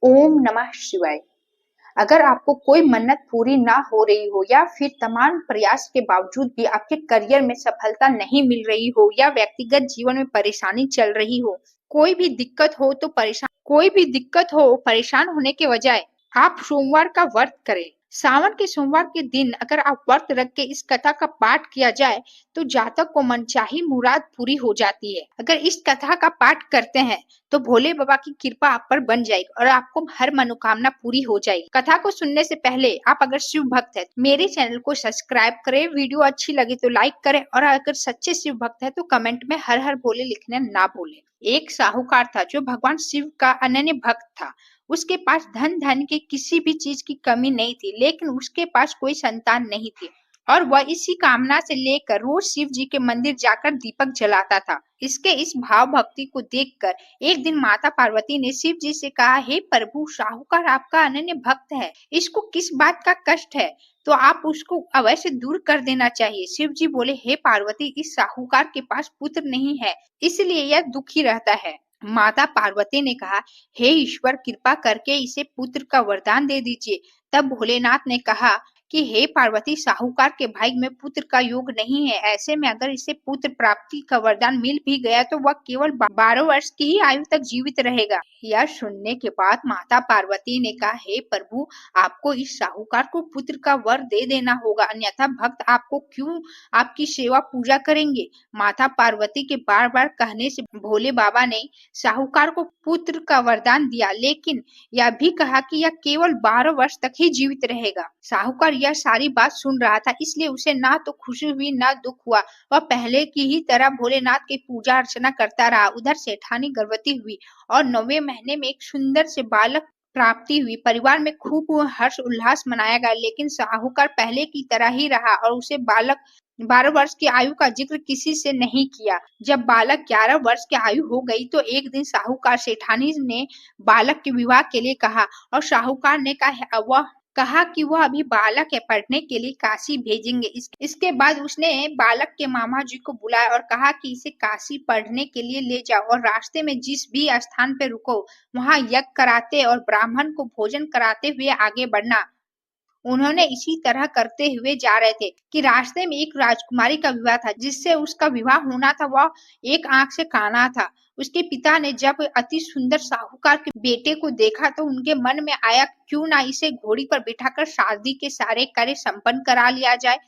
ओम नमः शिवाय। अगर आपको कोई मन्नत पूरी ना हो रही हो या फिर तमाम प्रयास के बावजूद भी आपके करियर में सफलता नहीं मिल रही हो या व्यक्तिगत जीवन में परेशानी चल रही हो, कोई भी दिक्कत हो परेशान होने के बजाय आप सोमवार का व्रत करें। सावन के सोमवार के दिन अगर आप व्रत रख के इस कथा का पाठ किया जाए तो जातक को मनचाही मुराद पूरी हो जाती है। अगर इस कथा का पाठ करते हैं तो भोले बाबा की कृपा आप पर बन जाएगी और आपको हर मनोकामना पूरी हो जाएगी। कथा को सुनने से पहले आप अगर शिव भक्त है मेरे चैनल को सब्सक्राइब करें, वीडियो अच्छी लगी तो लाइक करें और अगर सच्चे शिव भक्त है तो कमेंट में हर हर भोले लिखना ना भूलें। एक साहूकार था जो भगवान शिव का अनन्य भक्त था। उसके पास धन की किसी भी चीज की कमी नहीं थी, लेकिन उसके पास कोई संतान नहीं थी और वह इसी कामना से लेकर रोज शिव जी के मंदिर जाकर दीपक जलाता था। इसके इस भाव भक्ति को देखकर एक दिन माता पार्वती ने शिव जी से कहा, हे प्रभु, साहूकार आपका अनन्य भक्त है, इसको किस बात का कष्ट है तो आप उसको अवश्य दूर कर देना चाहिए। शिव जी बोले, हे पार्वती, इस साहूकार के पास पुत्र नहीं है, इसलिए यह दुखी रहता है। माता पार्वती ने कहा, हे ईश्वर, कृपा करके इसे पुत्र का वरदान दे दीजिए। तब भोलेनाथ ने कहा कि हे पार्वती, साहूकार के भाग्य में पुत्र का योग नहीं है, ऐसे में अगर इसे पुत्र प्राप्ति का वरदान मिल भी गया तो वह केवल 12 वर्ष की ही आयु तक जीवित रहेगा। यह सुनने के बाद माता पार्वती ने कहा, हे प्रभु, आपको इस साहूकार को पुत्र का वर दे देना होगा, अन्यथा भक्त आपको क्यों आपकी सेवा पूजा करेंगे। माता पार्वती के बार बार कहने से भोले बाबा ने साहूकार को पुत्र का वरदान दिया, लेकिन यह भी कहा कि यह केवल 12 वर्ष तक ही जीवित रहेगा। साहूकार यह सारी बात सुन रहा था, इसलिए उसे ना तो खुशी हुई ना दुख हुआ। वह पहले की ही तरह भोलेनाथ की पूजा अर्चना करता रहा। उधर सेठानी गर्भवती हुई और 9वें महीने में एक सुंदर से बालक प्राप्ति हुई। परिवार में खूब हर्ष उल्लास मनाया गया, लेकिन साहूकार पहले की तरह ही रहा और उसे बालक 12 वर्ष की आयु का जिक्र किसी से नहीं किया। जब बालक 11 वर्ष की आयु हो गई तो एक दिन साहूकार सेठानी ने बालक के विवाह के लिए कहा और साहूकार ने कहा कि वह अभी बालक है, पढ़ने के लिए काशी भेजेंगे। इसके बाद उसने बालक के मामा जी को बुलाया और कहा कि इसे काशी पढ़ने के लिए ले जाओ और रास्ते में जिस भी स्थान पे रुको वहां यज्ञ कराते और ब्राह्मण को भोजन कराते हुए आगे बढ़ना। उन्होंने इसी तरह करते हुए जा रहे थे कि रास्ते में एक राजकुमारी का विवाह था, जिससे उसका विवाह होना था। वह एक आंख से काना था। उसके पिता ने जब अति सुंदर साहूकार के बेटे को देखा तो उनके मन में आया, क्यों ना इसे घोड़ी पर बिठाकर शादी के सारे कार्य संपन्न करा लिया जाए।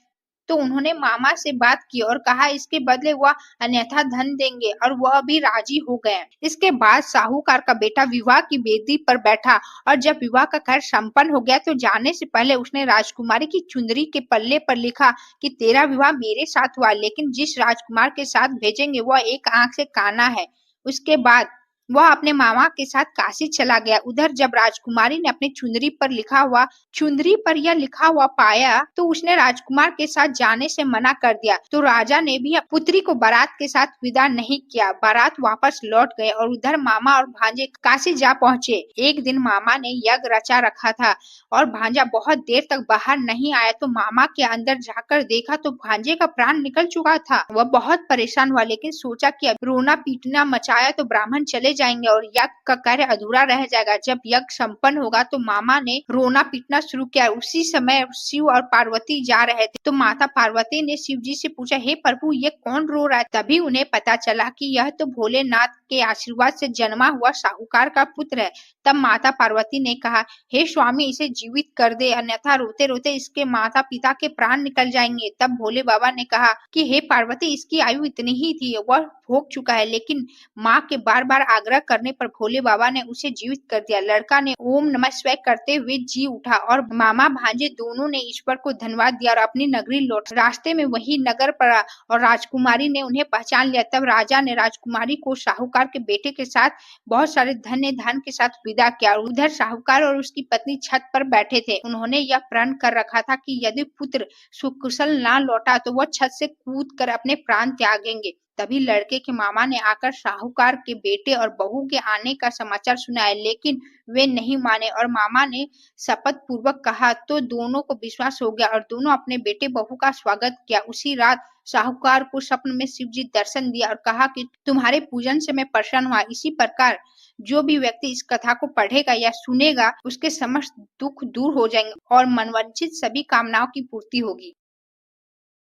तो उन्होंने मामा से बात की और कहा इसके बदले वह अन्यथा धन देंगे और वह भी राजी हो गए। इसके बाद साहूकार का बेटा विवाह की वेदी पर बैठा और जब विवाह का कार्य संपन्न हो गया तो जाने से पहले उसने राजकुमारी की चुंदरी के पल्ले पर लिखा कि तेरा विवाह मेरे साथ हुआ, लेकिन जिस राजकुमार के साथ भेजेंगे वह एक आंख से काना है। उसके बाद वह अपने मामा के साथ काशी चला गया। उधर जब राजकुमारी ने अपनी चुंदरी पर यह लिखा हुआ पाया तो उसने राजकुमार के साथ जाने से मना कर दिया। तो राजा ने भी पुत्री को बारात के साथ विदा नहीं किया। बारात वापस लौट गए और उधर मामा और भांजे काशी जा पहुंचे। एक दिन मामा ने यज्ञ रचा रखा था और भांजा बहुत देर तक बाहर नहीं आया, तो मामा के अंदर जाकर देखा तो भांजे का प्राण निकल चुका था। वह बहुत परेशान हुआ, लेकिन सोचा कि अब रोना पीटना मचाया तो ब्राह्मण चले जाएंगे और यज्ञ का कार्य अधूरा रह जाएगा। जब यज्ञ संपन्न होगा तो मामा ने रोना पीटना शुरू किया। उसी समय शिव और पार्वती जा रहे थे, तो माता पार्वती ने शिव जी से पूछा, हे प्रभु, ये कौन रो रहा है। तभी उन्हें पता चला कि यह तो भोलेनाथ के आशीर्वाद से जन्मा हुआ साहूकार का पुत्र है। तब माता पार्वती ने कहा, हे स्वामी, इसे जीवित कर दे, अन्यथा रोते रोते इसके माता पिता के प्राण निकल जाएंगे। तब भोले बाबा ने कहा कि हे पार्वती, इसकी आयु इतनी ही थी, वह भोग चुका है। लेकिन माँ के बार बार आग्रह करने पर भोले बाबा ने उसे जीवित कर दिया। लड़का ने ओम नमः शिवाय करते हुए जी उठा और मामा भांजे दोनों ने ईश्वर को धन्यवाद दिया और अपनी नगरी लौट। रास्ते में वही नगर पड़ा और राजकुमारी ने उन्हें पहचान लिया। तब राजा ने राजकुमारी को साहूकार के बेटे के साथ बहुत सारे धन्य धन के साथ विदा किया। उधर साहूकार और उसकी पत्नी छत पर बैठे थे। उन्होंने यह प्रण कर रखा था कि यदि पुत्र सुकुशल ना लौटा तो वह छत से कूद कर अपने प्राण त्यागेंगे। तभी लड़के के मामा ने आकर साहूकार के बेटे और बहू के आने का समाचार सुनाया, लेकिन वे नहीं माने और मामा ने शपथ पूर्वक कहा तो दोनों को विश्वास हो गया और दोनों अपने बेटे बहू का स्वागत किया। उसी रात साहूकार को स्वप्न में शिव जी दर्शन दिया और कहा कि तुम्हारे पूजन से मैं प्रसन्न हुआ। इसी प्रकार जो भी व्यक्ति इस कथा को पढ़ेगा या सुनेगा उसके समस्त दुख दूर हो जाएंगे और मनवांछित सभी कामनाओं की पूर्ति होगी।